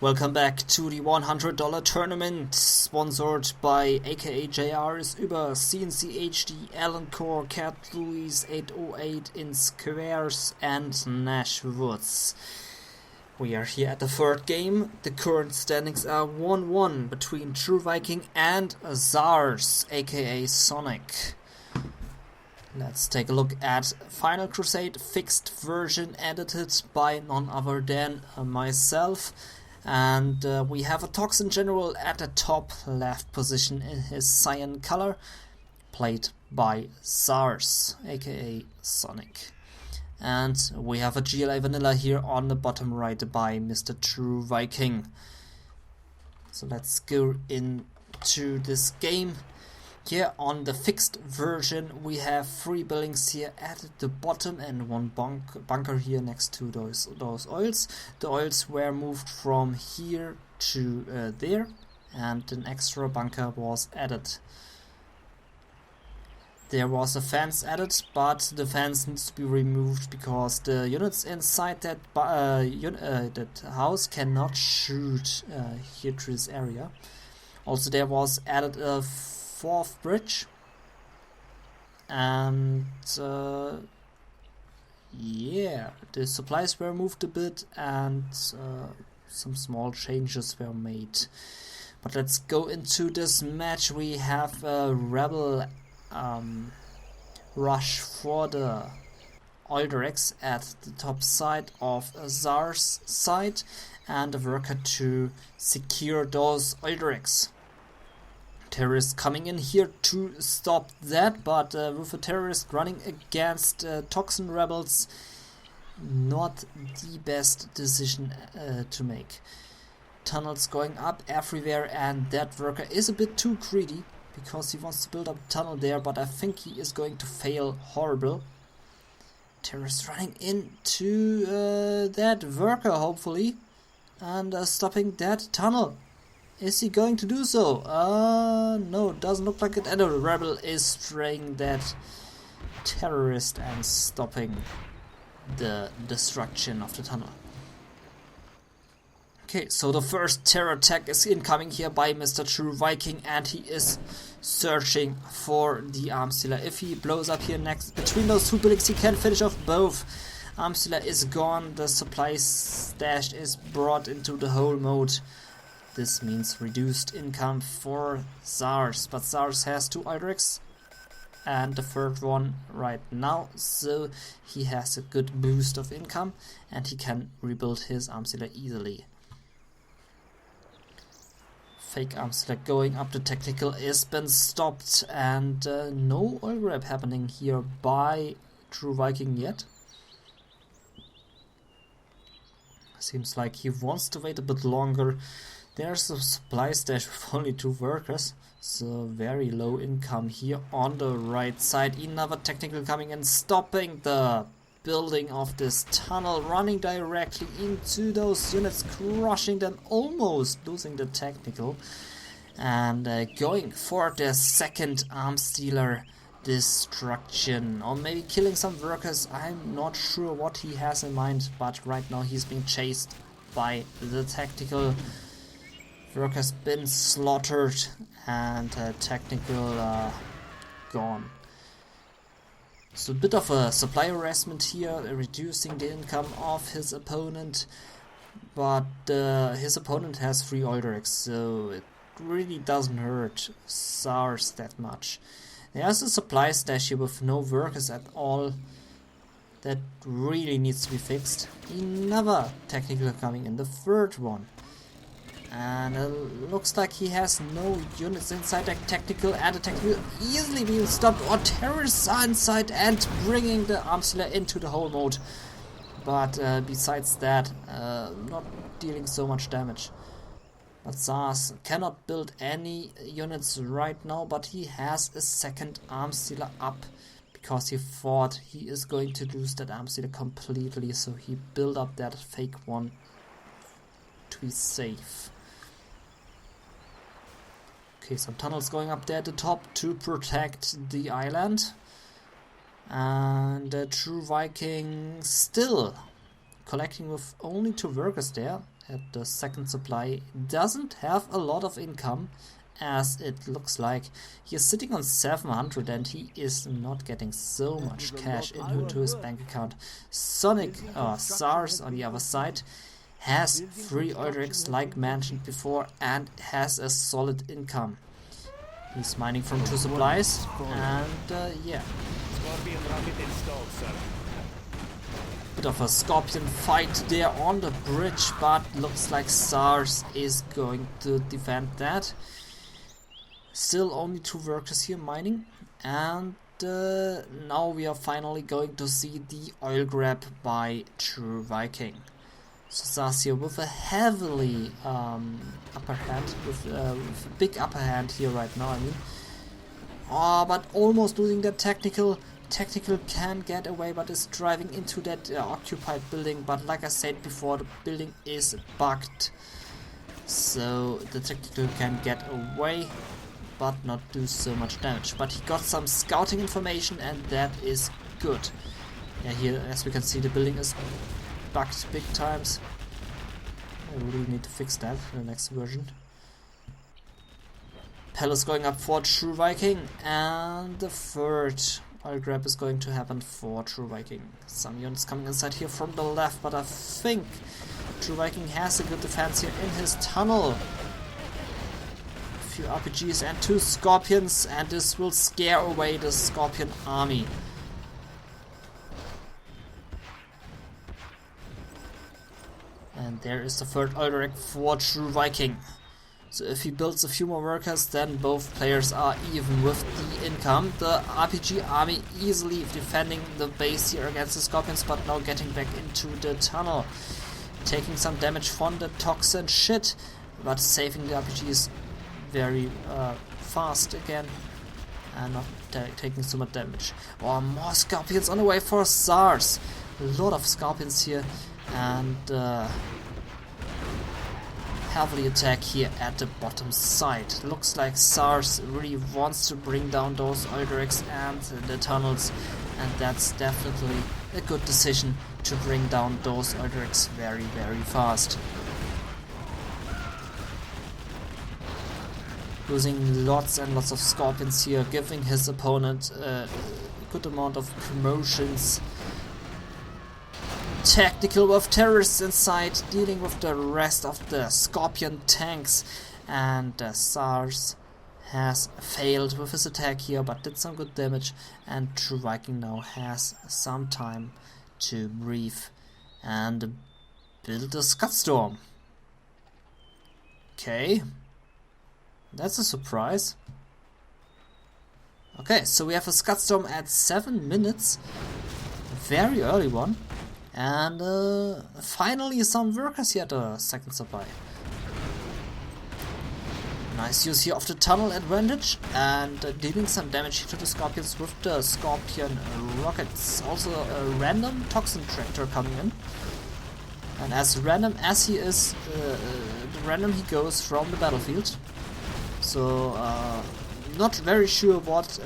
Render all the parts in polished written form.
Welcome back to the $100 tournament, sponsored by aka ZaRz über cncHD, Alan Core, Cat Louise 808 in Squares and Nash Woods. We are here at the third game. The current standings are 1-1 between True Viking and ZaRz, aka Sonic. Let's take a look at Final Crusade fixed version, edited by none other than myself. And we have a Toxin General at the top left position in his cyan color, played by ZaRz, aka Sonic. And we have a GLA Vanilla here on the bottom right by Mr. True Viking. So let's go into this game. Here on the fixed version we have 3 buildings here at the bottom and one bunker here next to those oils. The oils were moved from here to there, and an extra bunker was added. There was a fence added, but the fence needs to be removed because the units inside that house cannot shoot here to this area. Also there was added a 4th bridge, and yeah, the supplies were moved a bit and some small changes were made. But let's go into this match. We have a rebel rush for the oil rigs at the top side of ZaRz side, and a worker to secure those oil rigs. Terrorists coming in here to stop that, but with a terrorist running against Toxin rebels, not the best decision to make. Tunnels going up everywhere, and that worker is a bit too greedy because he wants to build up a tunnel there, but I think he is going to fail horrible. Terrorists running into that worker hopefully, and stopping that tunnel. Is he going to do so? No, doesn't look like it. And a rebel is spraying that terrorist and stopping the destruction of the tunnel. Okay, so the first terror attack is incoming here by Mr. True Viking, and he is searching for the arms dealer. If he blows up here next between those 2 buildings, he can finish off both. Arms dealer is gone. The supply stash is brought into the whole mode. This means reduced income for ZaRz, but ZaRz has 2 oil rigs and the 3rd one right now, so he has a good boost of income and he can rebuild his arms dealer easily. Fake arms dealer going up the tactical is been stopped, and no oil grab happening here by True Viking yet. Seems like he wants to wait a bit longer. There's a supply stash with only 2 workers, so very low income here on the right side. Another technical coming and stopping the building of this tunnel, running directly into those units, crushing them, almost losing the technical, and going for the 2nd arms dealer destruction, or maybe killing some workers. I'm not sure what he has in mind, but right now he's being chased by the tactical. Workers been slaughtered and technical gone. So a bit of a supply harassment here, reducing the income of his opponent, but his opponent has 3 oil rigs, so it really doesn't hurt ZaRz that much. There's a supply stash here with no workers at all. That really needs to be fixed. Another technical coming in, the 3rd one. And it looks like he has no units inside that tactical, and the tactical easily being stopped, or terrorists are inside and bringing the arms dealer into the whole mode. But besides that, not dealing so much damage. But ZaRz cannot build any units right now, but he has a 2nd arms dealer up because he thought he is going to lose that arms dealer completely, so he built up that fake one to be safe. Okay, some tunnels going up there at the top to protect the island. And True Viking still collecting with only 2 workers there, at the second supply. Doesn't have a lot of income, as it looks like. He is sitting on 700 and he is not getting so much cash into his bank account. ZaRz on the other side has 3 oil rigs like mentioned before and has a solid income. He's mining from 2 supplies and yeah. Bit of a scorpion fight there on the bridge, but looks like ZaRz is going to defend that. Still only 2 workers here mining, and now we are finally going to see the oil grab by True Viking. So ZaRz here with a heavily upper hand, with a big upper hand here right now, I mean. But almost losing that technical. Technical can get away, but is driving into that occupied building. But like I said before, the building is bugged, so the technical can get away, but not do so much damage. But he got some scouting information, and that is good. Yeah, here, as we can see, the building is bugged big times. I really need to fix that in the next version. Palace going up for True Viking, and the third oil grab is going to happen for True Viking. Some units coming inside here from the left, but I think True Viking has a good defense here in his tunnel. A few RPGs and 2 scorpions, and this will scare away the scorpion army. And there is the third oil rig for True Viking. So if he builds a few more workers, then both players are even with the income. The RPG army easily defending the base here against the scorpions, but now getting back into the tunnel. Taking some damage from the toxin shit, but saving the RPGs very fast again. And not taking so much damage. Oh, more scorpions on the way for ZaRz. A lot of scorpions here. And heavily attack here at the bottom side. Looks like ZaRz really wants to bring down those oil rigs and the tunnels, and that's definitely a good decision to bring down those oil rigs very, very fast. Losing lots and lots of scorpions here, giving his opponent a good amount of promotions. Technical with terrorists inside, dealing with the rest of the scorpion tanks, and ZaRz has failed with his attack here, but did some good damage, and True Viking now has some time to breathe and build a Scudstorm. Okay, that's a surprise. Okay, so we have a Scudstorm at 7 minutes, a very early one. And finally some workers here at the second supply. Nice use here of the tunnel advantage, and dealing some damage here to the scorpions with the scorpion rockets. Also a random toxin tractor coming in. And as random as he is, random he goes from the battlefield. So not very sure what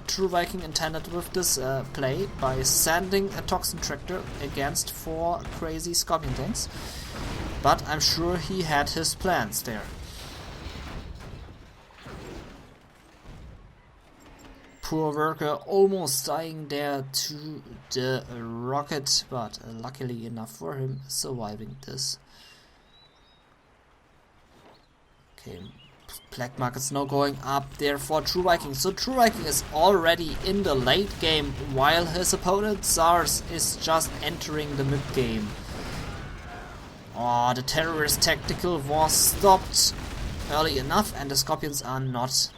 True Viking intended with this play by sending a toxin tractor against 4 crazy scorpion tanks, but I'm sure he had his plans there. Poor worker almost dying there to the rocket, but luckily enough for him, surviving this. Okay. Black market's now going up there for True Viking. So True Viking is already in the late game, while his opponent ZaRz is just entering the mid game. Oh, the terrorist tactical was stopped early enough, and the scorpions are not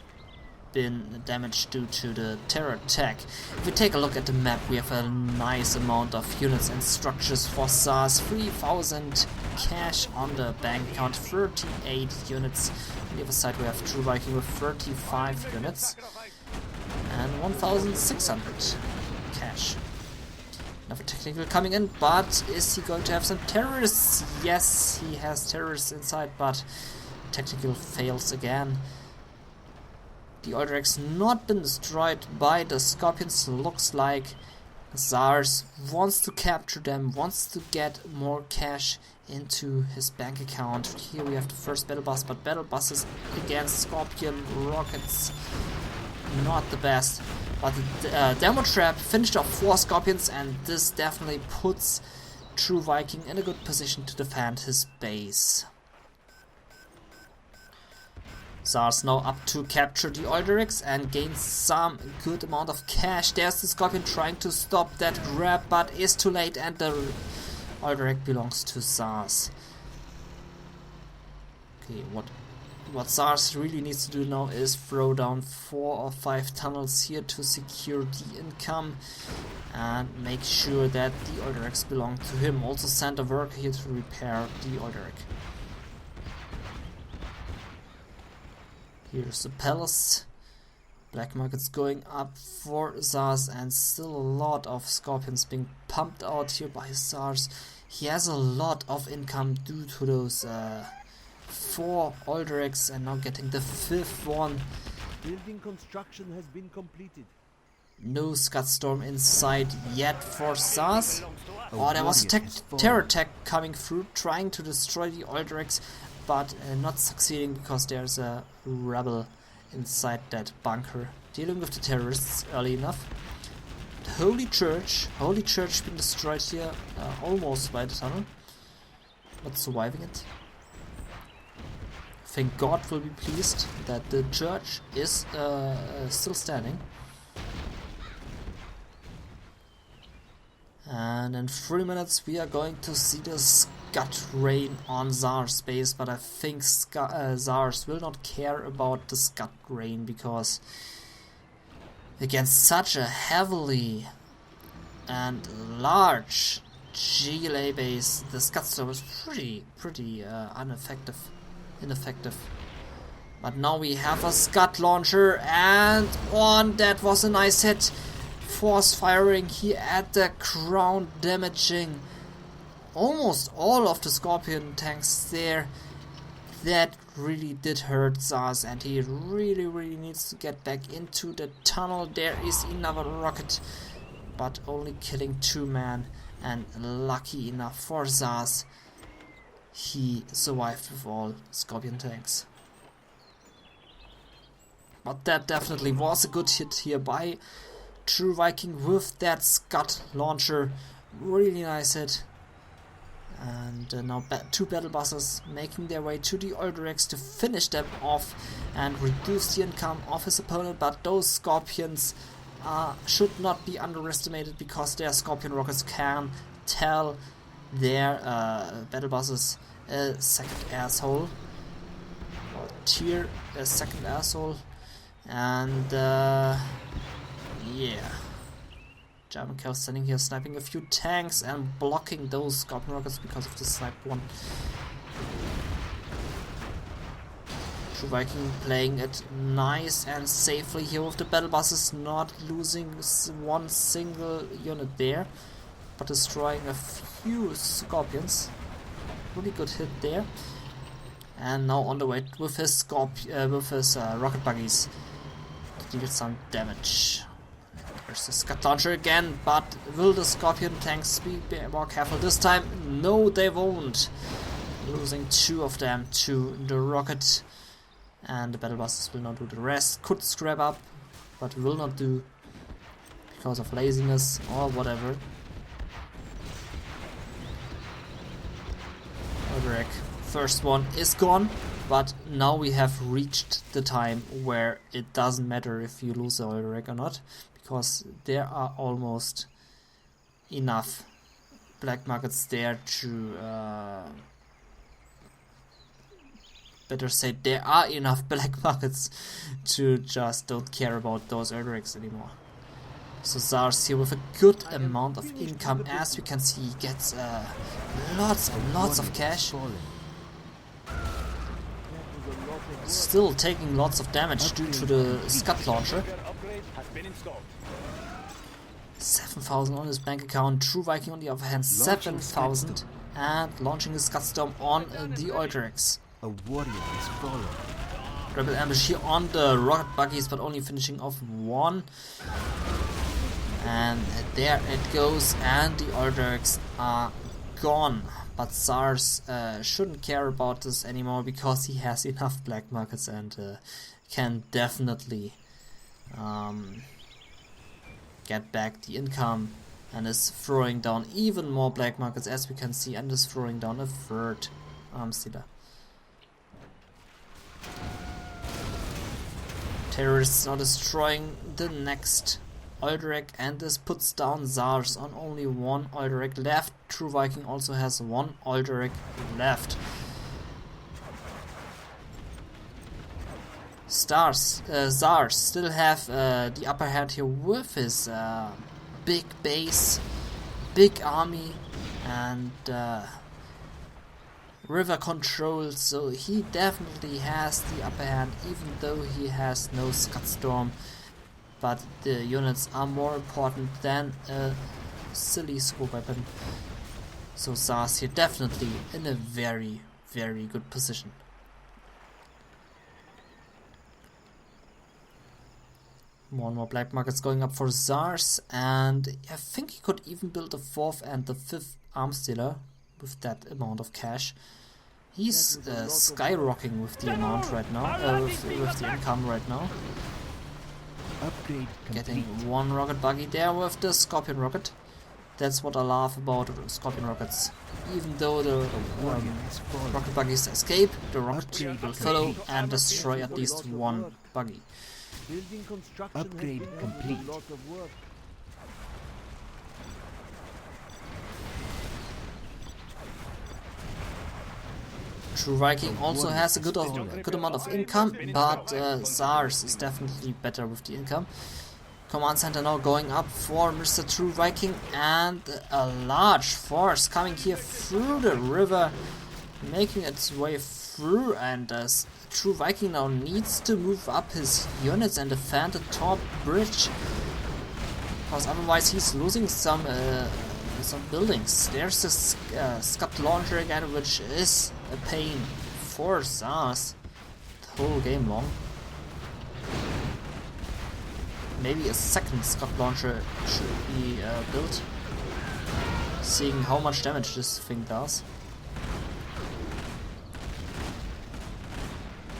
been damaged due to the terror attack. If we take a look at the map, we have a nice amount of units and structures for ZaRz. 3,000 cash on the bank account, 38 units. On the other side we have True Viking with 35 units and 1,600 cash. Another technical coming in, but is he going to have some terrorists? Yes, he has terrorists inside, but technical fails again. The oil rigs not been destroyed by the scorpions. Looks like ZaRz wants to capture them, wants to get more cash into his bank account. Here we have the first battle bus, but battle buses against Scorpion rockets, not the best. But the demo trap finished off 4 Scorpions, and this definitely puts True Viking in a good position to defend his base. ZaRz now up to capture the Oilderix and gain some good amount of cash. There's the Scorpion trying to stop that grab, but is too late, and the Oilderix belongs to ZaRz. Okay, what ZaRz really needs to do now is throw down 4 or 5 tunnels here to secure the income and make sure that the Oilderix belong to him. Also send a worker here to repair the Oilderix. Here's the palace. Black market's going up for ZaRz, and still a lot of Scorpions being pumped out here by ZaRz. He has a lot of income due to those 4 Oilderix, and now getting the 5th one. Building construction has been completed. No Scud Storm inside yet for ZaRz. Oh, there was a terror attack coming through, trying to destroy the Oilderix, but not succeeding because there's a rebel inside that bunker dealing with the terrorists early enough. The Holy Church being destroyed here almost by the tunnel, but surviving it. I think God will be pleased that the church is still standing. And in 3 minutes we are going to see the Scud rain on ZaRz base, but I think ZaRz will not care about the Scud rain, because against such a heavily and large GLA base, the Scud Storm is pretty ineffective. But now we have a Scud launcher, and that was a nice hit. Force firing here at the ground, damaging almost all of the Scorpion tanks there. That really did hurt ZaRz, and he really needs to get back into the tunnel. There is another rocket, but only killing 2 men, and lucky enough for ZaRz, he survived with all Scorpion tanks. But that definitely was a good hit here by True Viking with that Scud launcher. Really nice hit. And now 2 battle buses making their way to the Oilderix to finish them off and reduce the income of his opponent. But those Scorpions should not be underestimated, because their Scorpion rockets can tell their battle buses a second asshole, or tier a second asshole. And yeah, German Cow standing here sniping a few tanks and blocking those Scorpion rockets because of the sniped one. True Viking playing it nice and safely here with the battle buses, not losing one single unit there, but destroying a few Scorpions. Really good hit there. And now on the way with his rocket buggies to deal some damage. There's the Scud launcher again, but will the Scorpion tanks be more careful this time? No, they won't. Losing 2 of them to the rocket, and the battle buses will not do the rest. Could scrap up, but will not do because of laziness or whatever. Oilderix, first one is gone, but now we have reached the time where it doesn't matter if you lose the Oilderix or not, because there are almost enough black markets there to better say, there are enough black markets to just don't care about those Oilderix anymore. So ZaRz here with a good amount of income. As we can see, he gets lots and lots of cash. Still taking lots of damage due to the Scud launcher. 7,000 on his bank account. True Viking on the other hand 7,000, and launching his Scud Storm on the Oilderix. A warrior is fallen. Rebel ambush here on the rocket buggies, but only finishing off 1. And there it goes, and the Alderacs are gone. But ZaRz shouldn't care about this anymore because he has enough black markets and can definitely get back the income, and is throwing down even more black markets, as we can see, and is throwing down a third arms dealer. Terrorists now destroying the next Alderac, and this puts down ZaRz on only one Alderac left. True Viking also has one Alderac left. ZaRz still have the upper hand here with his big base, big army, and river control, so he definitely has the upper hand, even though he has no Scud Storm. But the units are more important than a silly scope weapon. So ZaRz here definitely in a very, very good position. More and more black markets going up for ZaRz, and I think he could even build a fourth and the fifth arms dealer with that amount of cash. He's skyrocketing with the amount right now, with the income right now. Upgrade Getting complete. one rocket buggy there with the Scorpion rocket. That's what I love about Scorpion rockets. Even though the rocket buggies escape, the rocket will follow and destroy at least one buggy. Building construction Upgrade has been complete. a lot of work. True Viking also has a good amount of income, but ZaRz is definitely better with the income. Command center now going up for Mr. True Viking, and a large force coming here through the river, making its way through, and True Viking now needs to move up his units and defend the top bridge, because otherwise he's losing some buildings. There's this Scud launcher again, which is a pain for ZaRz the whole game long. Maybe a second Scud launcher should be built, seeing how much damage this thing does.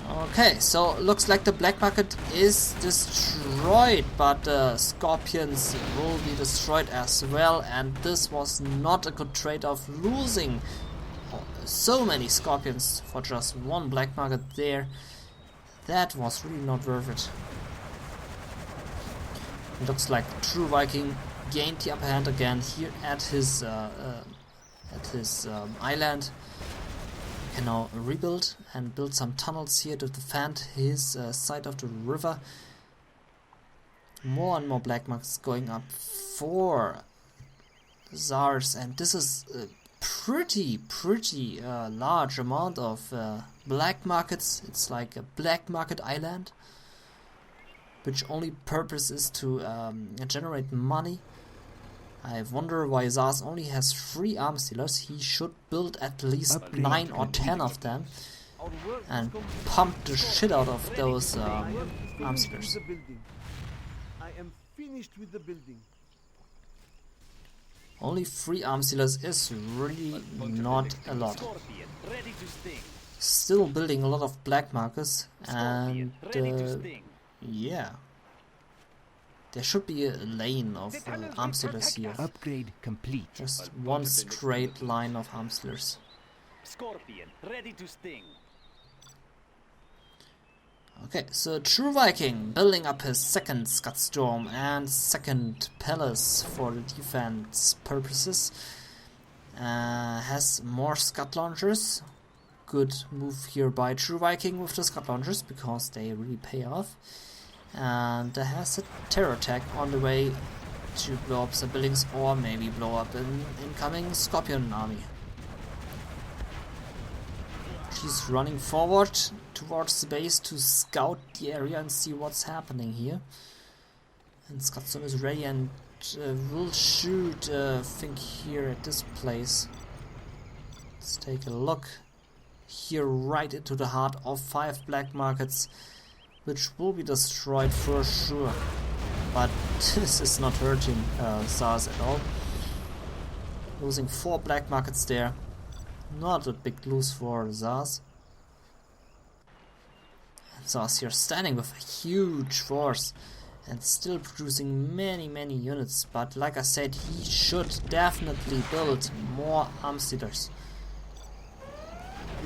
Okay, so looks like the black market is destroyed, but the scorpions will be destroyed as well, and this was not a good trade-off, losing so many scorpions for just one black market there. That was really not worth it. It looks like True Viking gained the upper hand again here at his island. Can now rebuild and build some tunnels here to defend his side of the river. More and more black markets going up for ZaRz, and this is a pretty large amount of black markets. It's like a black market island, which only purpose is to generate money. I wonder why ZaRz only has 3 arms dealers. He should build at least Upgrade 9 or 10 of them and pump the shit out of those arms dealers. I am finished with the building. Only 3 arms dealers is really not a lot. Still building a lot of black markers, and yeah. There should be a lane of arms dealers here. Upgrade complete. Just one straight line of arms dealers. Scorpion, ready to sting. Okay, so True Viking building up his second Scud Storm and second Palace for the defense purposes. Has more Scud launchers. Good move here by True Viking with the Scud launchers, because they really pay off. And has a terror attack on the way to blow up some buildings, or maybe blow up an incoming Scorpion army. She's running forward towards the base to scout the area and see what's happening here. And Scotstorm is ready and will shoot, I think, here at this place. Let's take a look. Here, right into the heart of 5 black markets, which will be destroyed for sure. but this is not hurting ZaRz at all. Losing 4 black markets there. Not a big lose for ZaRz. And ZaRz here standing with a huge force and still producing many units, but like I said, he should definitely build more arms dealers.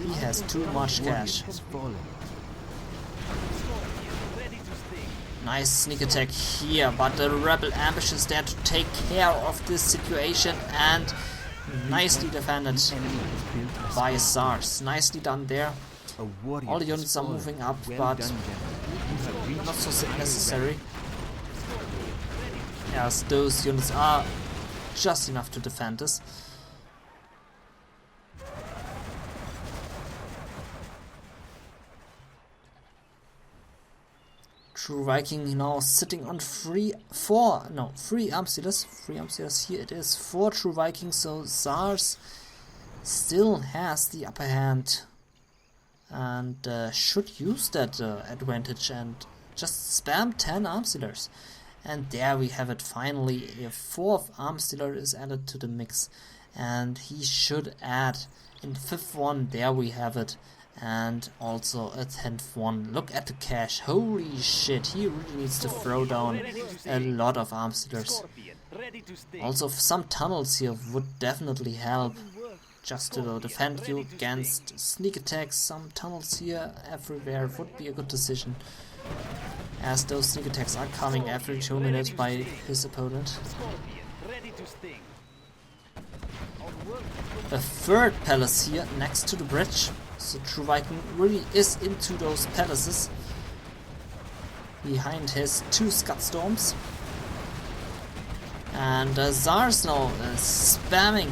He has too much cash. Nice sneak attack here, but the rebel ambush is there to take care of this situation, and nicely defended by ZaRz. Nicely done there. All the units are moving up, but not so necessary, as those units are just enough to defend this. True Viking now sitting on 3 arms dealers. 3 arms dealers here it is. 4 True Vikings, so ZaRz still has the upper hand and should use that advantage and just spam 10 arms dealers. And there we have it, finally a 4th arms dealer is added to the mix, and he should add in 5th one. There we have it. And also a 10th one. Look at the cash. Holy shit, he really needs to throw down a lot of arms dealers. Also some tunnels here would definitely help, just to defend you against sneak attacks. Some tunnels here everywhere would be a good decision, as those sneak attacks are coming every 2 minutes by his opponent. A 3rd palace here next to the bridge. So True Viking really is into those palaces behind his 2 Scud Storms. And ZaRz now spamming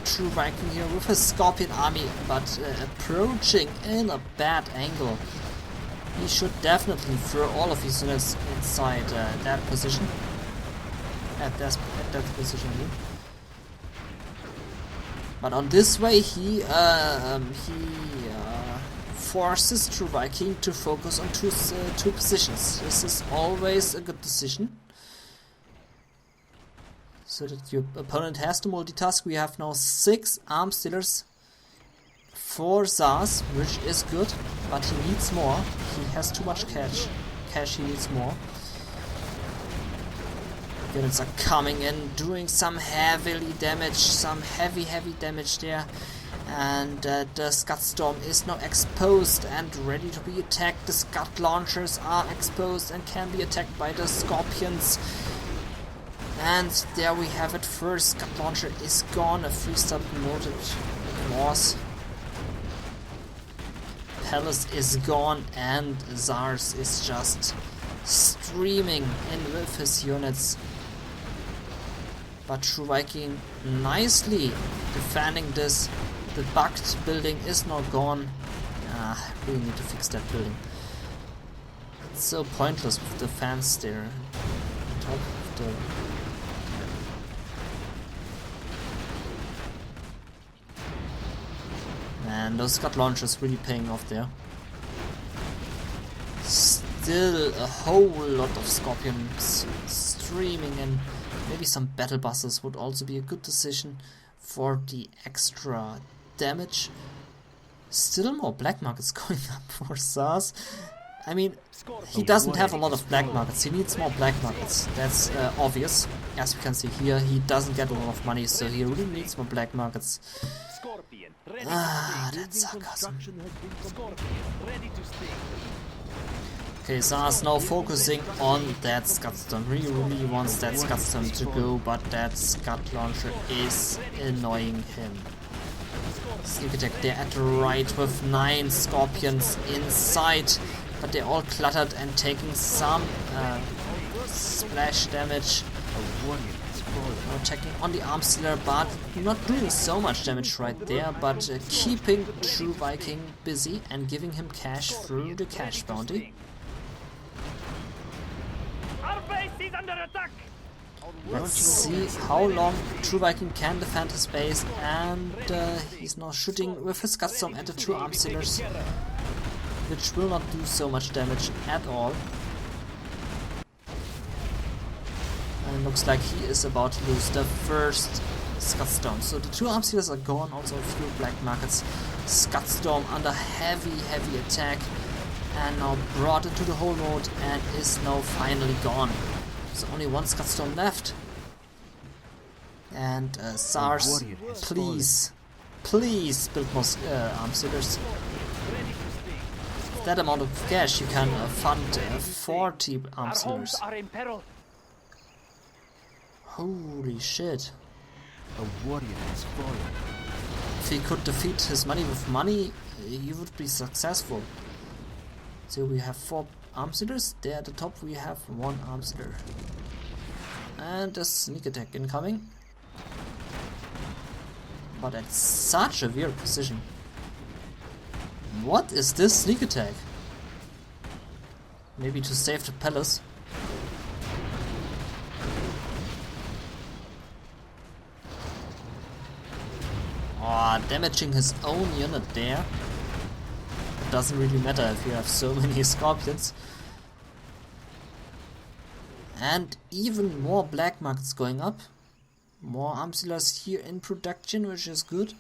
True Viking here with his Scorpion army, but approaching in a bad angle. He should definitely throw all of his units inside that position. At that position here. But on this way, he forces True Viking to focus on two positions. This is always a good decision, so that your opponent has to multitask. We have now 6 arms dealers for ZaRz, which is good, but he needs more. He has too much cash. He needs more. Units are coming in, doing some heavy damage there, and the Scud Storm is now exposed and ready to be attacked. The Scud Launchers are exposed and can be attacked by the Scorpions. And there we have it, first Scud Launcher is gone, a 3-star promoted loss. Palace is gone, and ZaRz is just streaming in with his units. But True Viking nicely defending this. The bugged building is now gone. Really need to fix that building. It's so pointless with the fans there on top of the... Man, those Scud Launchers really paying off there. Still a whole lot of Scorpions streaming in. Maybe some battle buses would also be a good decision for the extra damage. Still more black markets going up for ZaRz. I mean, he doesn't have a lot of black markets. He needs more black markets. That's obvious. As we can see here, he doesn't get a lot of money, so he really needs more black markets. That's sarcasm. Okay, ZaRz now focusing on that Scud Storm. He really wants that Scud Storm to go, but that Scud Launcher is annoying him. Sneak attack there at the right with 9 Scorpions inside, but they're all cluttered and taking some splash damage. Attacking on the arms dealer, but not doing so much damage right there, but keeping True Viking busy and giving him cash through the cash bounty. Let's see how long True Viking can defend his base, and he's now shooting with his Scud Storm at the 2 arms dealers, which will not do so much damage at all. looks like he is about to lose the first Scudstorm. So the 2 arms healers are gone, also a few black markets. Scudstorm under heavy attack and now brought into the whole mode and is now finally gone. There's only 1 Scudstorm left. And ZaRz, please build more arms healers. With that amount of cash you can fund 40 arms healers. Holy shit. A warrior has fallen. If he could defeat his money with money, he would be successful. So we have 4 arms healers. There at the top we have 1 arms healer. And a sneak attack incoming. But at such a weird position. What is this sneak attack? Maybe to save the palace. Oh, damaging his own unit there. It doesn't really matter if you have so many scorpions. And even more black markets going up. More arms healers here in production, which is good.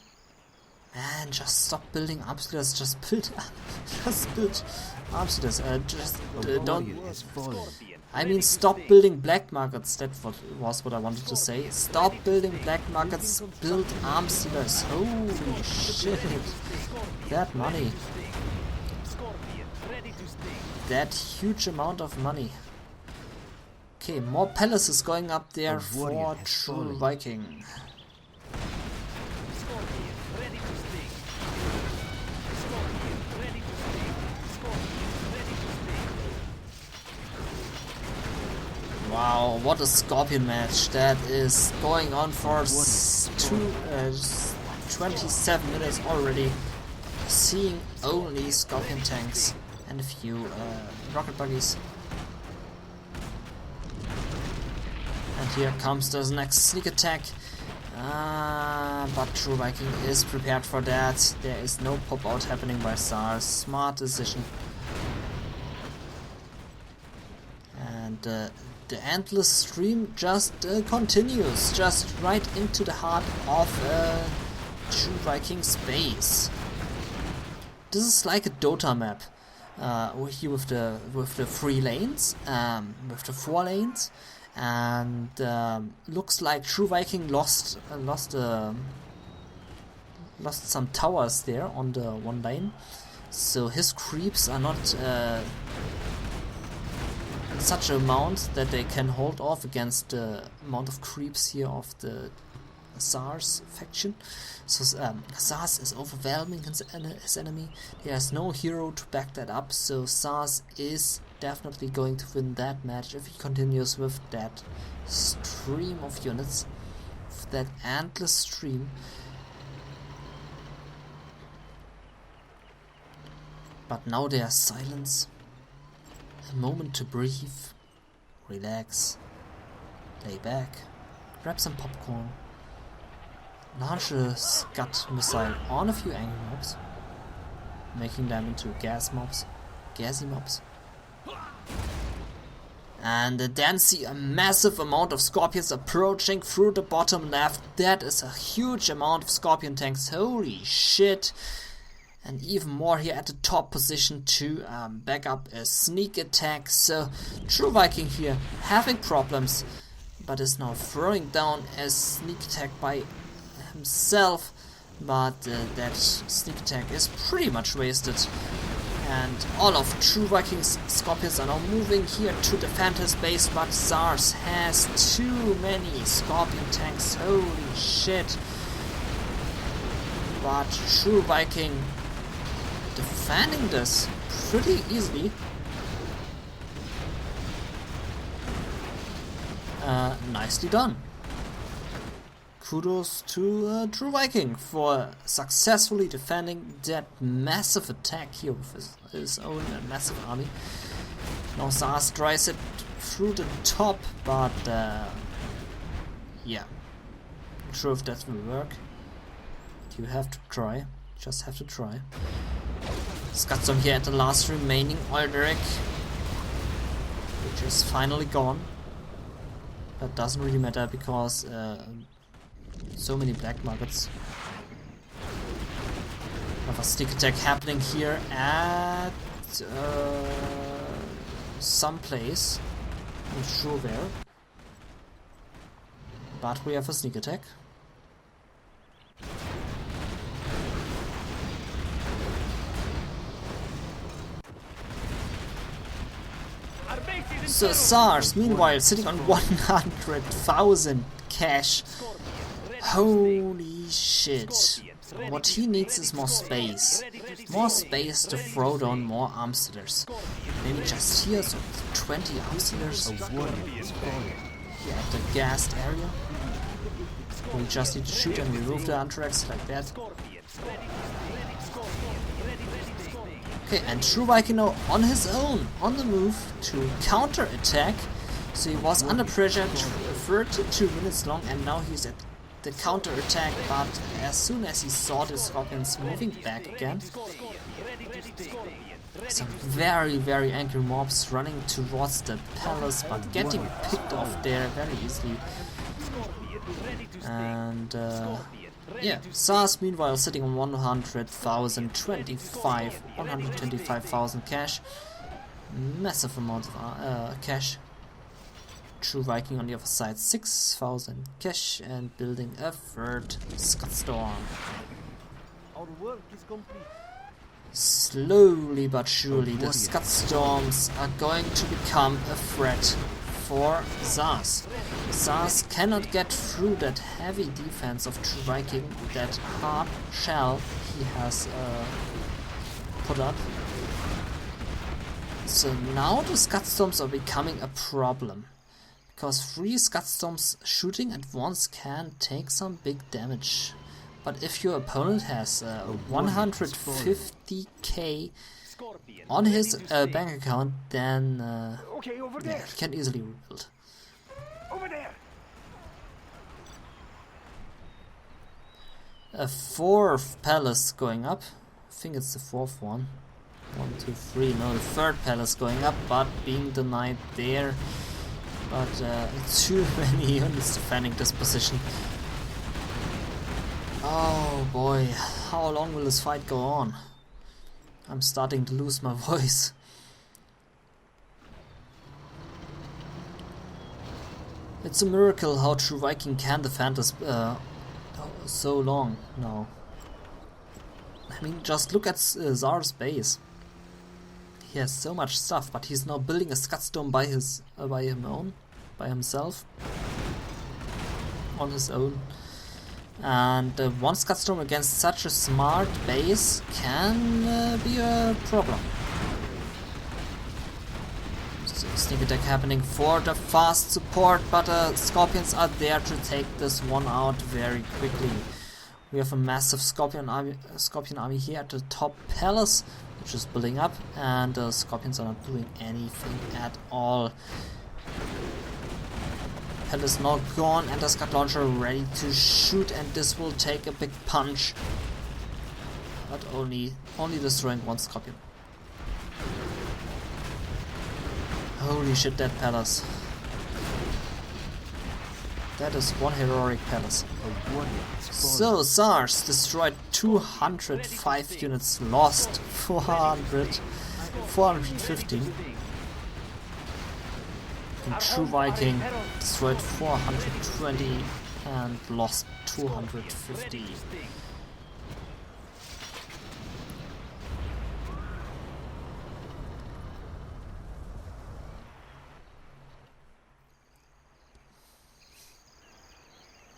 Man, just stop building arms healers. Just build arms healers. Don't. I mean, stop building black markets. That was what I wanted to say. Stop building black markets. Build arms healers. Holy shit! That money. That huge amount of money. Okay, more palaces going up there for True Viking. Wow, what a scorpion match. That is going on for 27 minutes already. Seeing only scorpion tanks and a few rocket buggies. And here comes the next sneak attack. But True Viking is prepared for that. There is no pop out happening by ZaRz. Smart decision. And the endless stream just continues, just right into the heart of True Viking space. This is like a Dota map. Here with the 3 lanes, with the 4 lanes. And looks like True Viking lost some towers there on the 1 lane, so his creeps are not in such an amount that they can hold off against the amount of creeps here of the ZaRz faction. So ZaRz is overwhelming his enemy. He has no hero to back that up, so ZaRz is definitely going to win that match if he continues with that stream of units, with that endless stream. But now there's silence, a moment to breathe, relax, lay back, grab some popcorn, launch a Scud missile on a few angry mobs, making them into gassy mobs. And then see a massive amount of scorpions approaching through the bottom left. That is a huge amount of scorpion tanks. Holy shit. And even more here at the top position to back up a sneak attack. So True Viking here having problems, but is now throwing down a sneak attack by himself. But that sneak attack is pretty much wasted. And all of True Viking's scorpions are now moving here to defend his base, but ZaRz has too many scorpion tanks. Holy shit. But True Viking defending this pretty easily. Nicely done. Kudos to True Viking for successfully defending that massive attack here with his own massive army. Now ZaRz tries it through the top, but yeah, not sure if that will work. You have to try, just have to try. Scudstorm here at the last remaining oil derrick, which is finally gone. That doesn't really matter because so many black markets. We have a sneak attack happening here at some place. I'm not sure where. But we have a sneak attack. So ZaRz, meanwhile, sitting on 100,000 cash. Holy shit. What he needs is more space. More space to throw down more arms dealers. Maybe just here, so 20 arms dealers here at the gassed area. We just need to shoot and remove the Antrax like that. Okay, and True Viking now on his own, on the move to counter-attack. So he was under pressure 32 minutes long, and now he's at the counter-attack, but as soon as he saw the Scorpions moving back again, some very angry mobs running towards the palace, but getting picked off there very easily. And yeah, ZaRz meanwhile sitting on 125,000 cash. Massive amount of cash. True Viking on the other side 6,000 cash and building a third Scudstorm. Our work is complete. Slowly but surely the Scudstorms are going to become a threat for ZaRz. ZaRz cannot get through that heavy defense of True Viking, that hard shell he has put up. So now the Scudstorms are becoming a problem. Because 3 Scudstorms shooting at once can take some big damage. But if your opponent has 150k on his bank account, then yeah, he can easily rebuild. Over there. A 4th palace going up. I think it's the 4th one. 1, 2, 3. No, the 3rd palace going up, but being denied there. But too many units defending this position. Oh boy, how long will this fight go on? I'm starting to lose my voice. It's a miracle how True Viking can defend this so long now. I mean, just look at ZaR's base. He has so much stuff, but he's now building a Scudstorm by himself, on his own. And one Scudstorm against such a smart base can be a problem. So sneak attack happening for the fast support, but Scorpions are there to take this one out very quickly. We have a massive Scorpion army here at the top palace, which is building up, and the Scorpions are not doing anything at all. Palace now gone, and the Scud Launcher ready to shoot, and this will take a big punch. But only destroying one Scorpion. Holy shit, that palace. That is one heroic palace. So ZaRz destroyed 205 units, lost 415. And True Viking destroyed 420 and lost 250.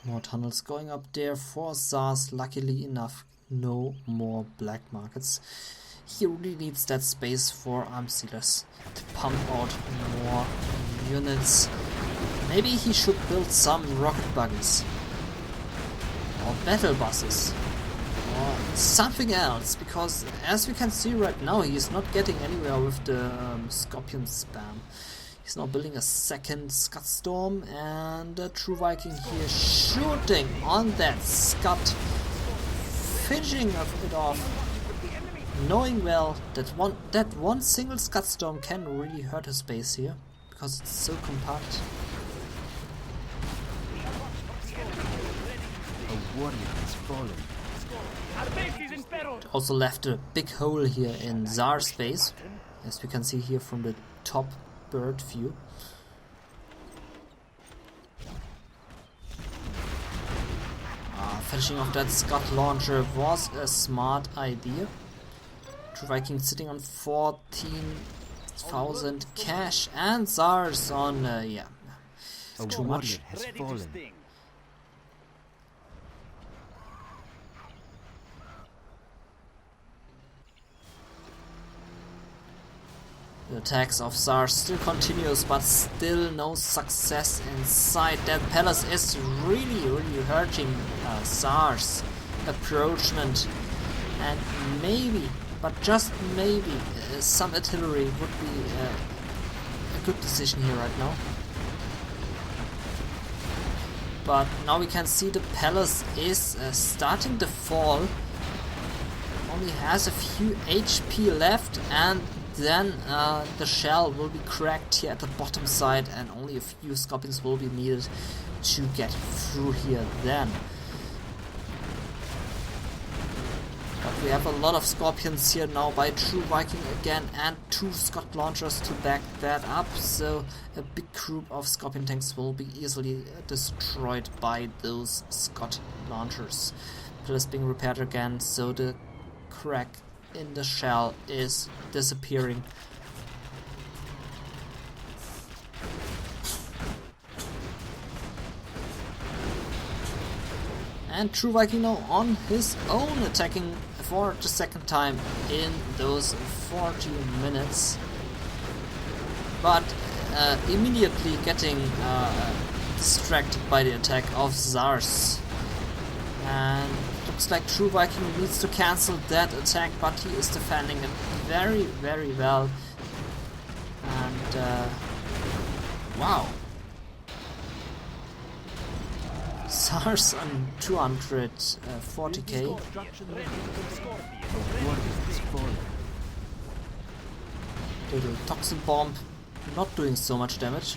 More tunnels going up there for ZaRz. Luckily enough, no more black markets. He really needs that space for arms dealers to pump out more units. Maybe he should build some rocket buggies or battle buses or something else, because as we can see right now, he is not getting anywhere with the Scorpion spam. He's now building a second Scudstorm, and True Viking here shooting on that Scud, finishing it off, knowing well that one single Scudstorm can really hurt his base here, because it's so compact. warrior has fallen. Our base is in peril. Also left a big hole here in ZaRz base, as we can see here from the top bird view. Finishing off that Scud launcher was a smart idea. True Viking sitting on 14,000 cash and ZaRz on, yeah, too much. Has Ready to fallen. sting. The attacks of ZaRz still continues, but still no success inside. That palace is really hurting ZaRz approachment, and maybe, but just maybe, some artillery would be a good decision here right now. But now we can see the palace is starting to fall. Only has a few HP left, and then the shell will be cracked here at the bottom side, and only a few scorpions will be needed to get through here then. But we have a lot of scorpions here now by True Viking again, and 2 Scud launchers to back that up, so a big group of scorpion tanks will be easily destroyed by those Scud launchers. Palace being repaired again, so the crack in the shell is disappearing. And True Viking now on his own, attacking for the second time in those 40 minutes. But immediately getting distracted by the attack of ZaRz. And looks like True Viking needs to cancel that attack, but he is defending it very well. And wow. ZaRz on 240k. Little toxin bomb, not doing so much damage.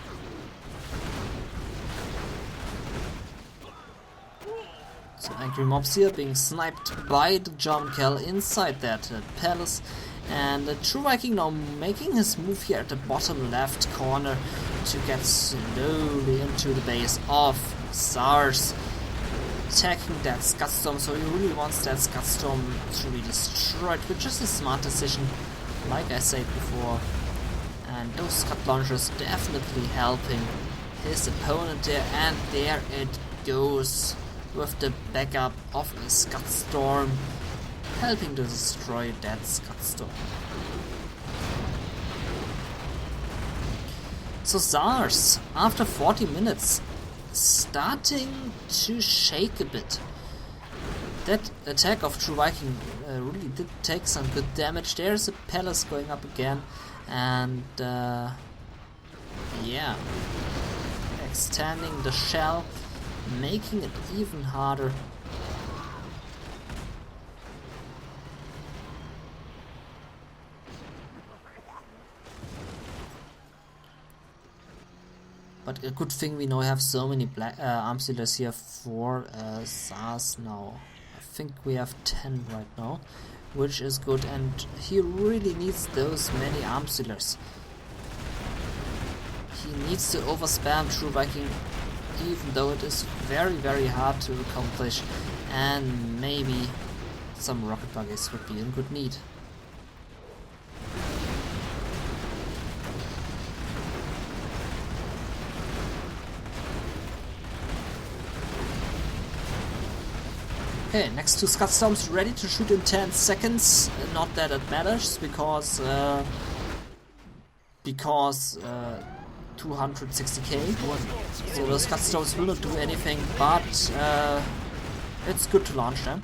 Some angry mobs here being sniped by the jump kill inside that palace. And True Viking now making his move here at the bottom left corner to get slowly into the base of ZaRz, attacking that Scud Storm, so he really wants that Scud Storm to be destroyed, which is a smart decision, like I said before. And those Scud launchers definitely helping his opponent there, and there it goes with the backup of a Scud Storm, helping to destroy that Scud Storm. So ZaRz, after 40 minutes, starting to shake a bit. That attack of True Viking really did take some good damage. There's a palace going up again, and yeah, extending the shell, making it even harder. But a good thing we now have so many black arms dealers here for ZaRz now. I think we have 10 right now, which is good, and he really needs those many arms dealers. He needs to overspam True Viking, even though it is very hard to accomplish, and maybe some rocket buggies would be in good need. Okay, next to Scud Storms ready to shoot in 10 seconds. Not that it matters, because 260k. So the Scud Storms will not do anything, but it's good to launch them.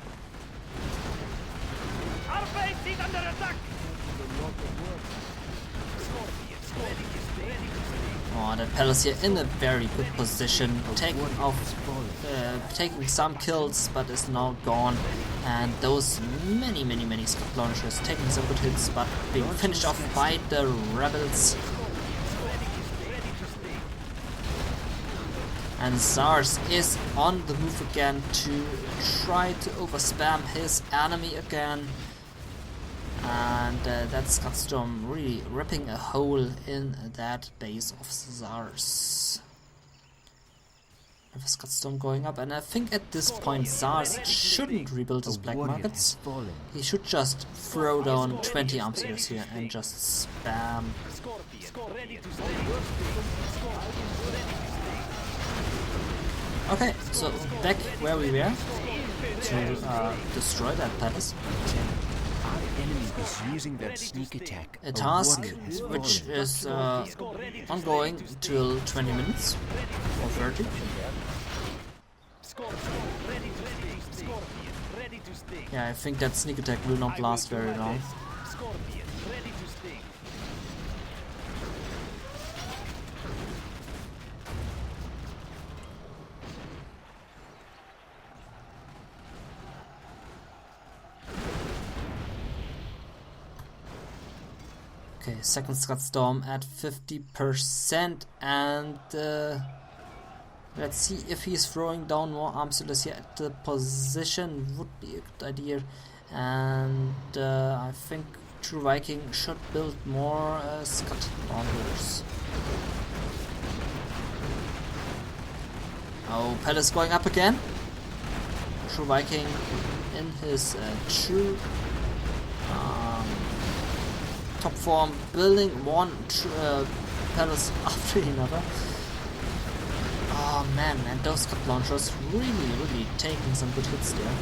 Our base is under attack. Oh, that palace here in a very good position, taking some kills, but is now gone. And those many Scud launchers taking some good hits, but being finished off by the rebels. And ZaRz is on the move again to try to overspam his enemy again. And that's Gutstorm really ripping a hole in that base of ZaRz. With Gutstorm going up, and I think at this point ZaRz shouldn't rebuild his black markets. He should just throw down 20 arms here and just spam. Okay, so back where we were to destroy that palace. A task which is ongoing till 20 minutes or 30. Yeah, I think that sneak attack will not last very long. Okay, second Gutstorm at 50%, and let's see if he's throwing down more arms here at the position. Would be a good idea, and I think True Viking should build more Scud launchers. Oh, Palace going up again. True Viking in his true top form, building one palace after another. Oh man, and those Scud launchers really taking some good hits there.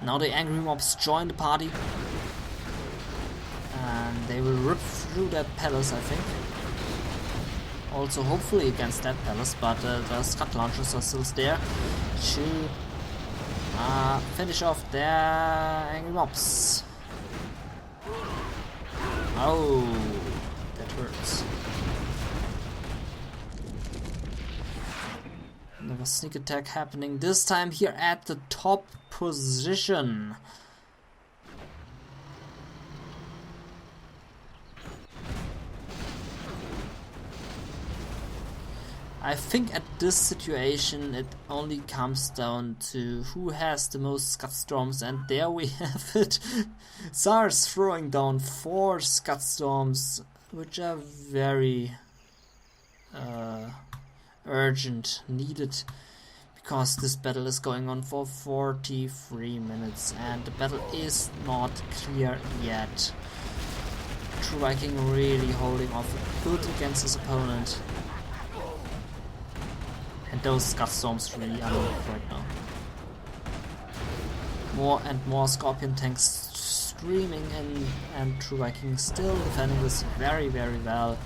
Now the angry mobs join the party, and they will rip through that palace, I think. Also hopefully against that palace, but the Scud launchers are still there to finish off their angry mobs. Oh, that hurts. Another sneak attack happening, this time here at the top position. I think at this situation it only comes down to who has the most Gutstorms, and there we have it. ZaRz throwing down 4 Gutstorms, which are very urgent, needed, because this battle is going on for 43 minutes and the battle is not clear yet. True Viking really holding off good against his opponent. And those Gutstorms really unlocked right now. More and more Scorpion tanks streaming in, and True Viking still defending this very well.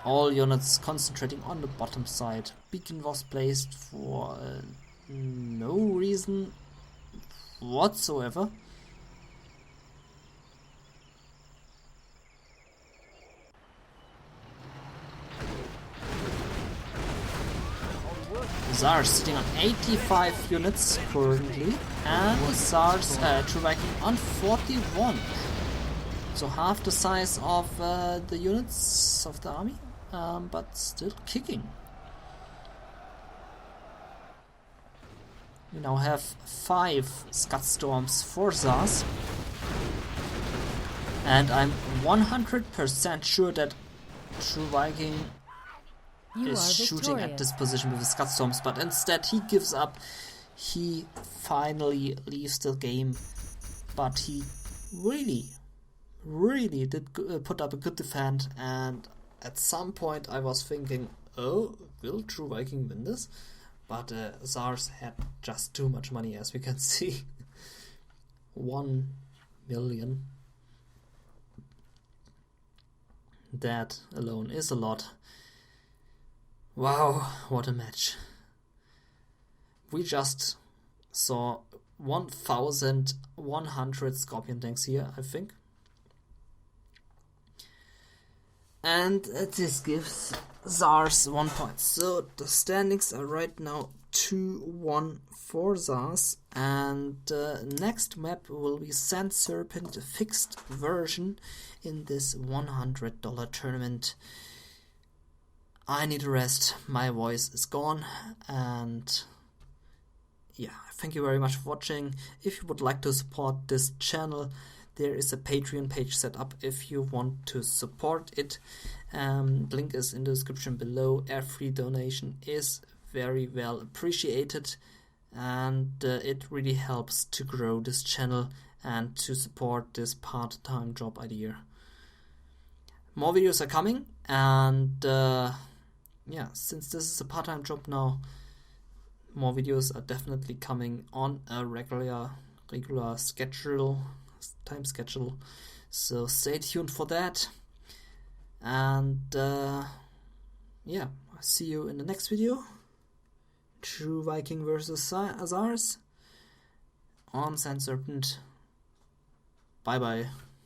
All units concentrating on the bottom side. Beacon was placed for no reason whatsoever. ZaRz sitting on 85 units currently, and ZaRz True Viking on 41. So half the size of the units of the army, but still kicking. We now have 5 Gutstorms for ZaRz, and I'm 100% sure that True Viking is shooting at this position with his Gutstorms, but instead he gives up. He finally leaves the game, but he really did put up a good defense, and at some point I was thinking, oh, will True Viking win this? But ZaRz had just too much money, as we can see. 1 million. That alone is a lot. Wow, what a match. We just saw 1,100 Scorpion tanks here, I think. And this gives ZaRz 1 point. So the standings are right now 2-1 for ZaRz, and next map will be Sand Serpent fixed version in this $100 tournament. I need a rest, my voice is gone, and yeah, thank you very much for watching. If you would like to support this channel, there is a Patreon page set up if you want to support it. Link is in the description below. Every donation is very well appreciated, and it really helps to grow this channel and to support this part-time job idea. More videos are coming, and yeah, since this is a part-time job now, more videos are definitely coming on a regular time schedule, so stay tuned for that. And yeah, I'll see you in the next video. True Viking versus ZaRz on Sand Serpent. Bye bye.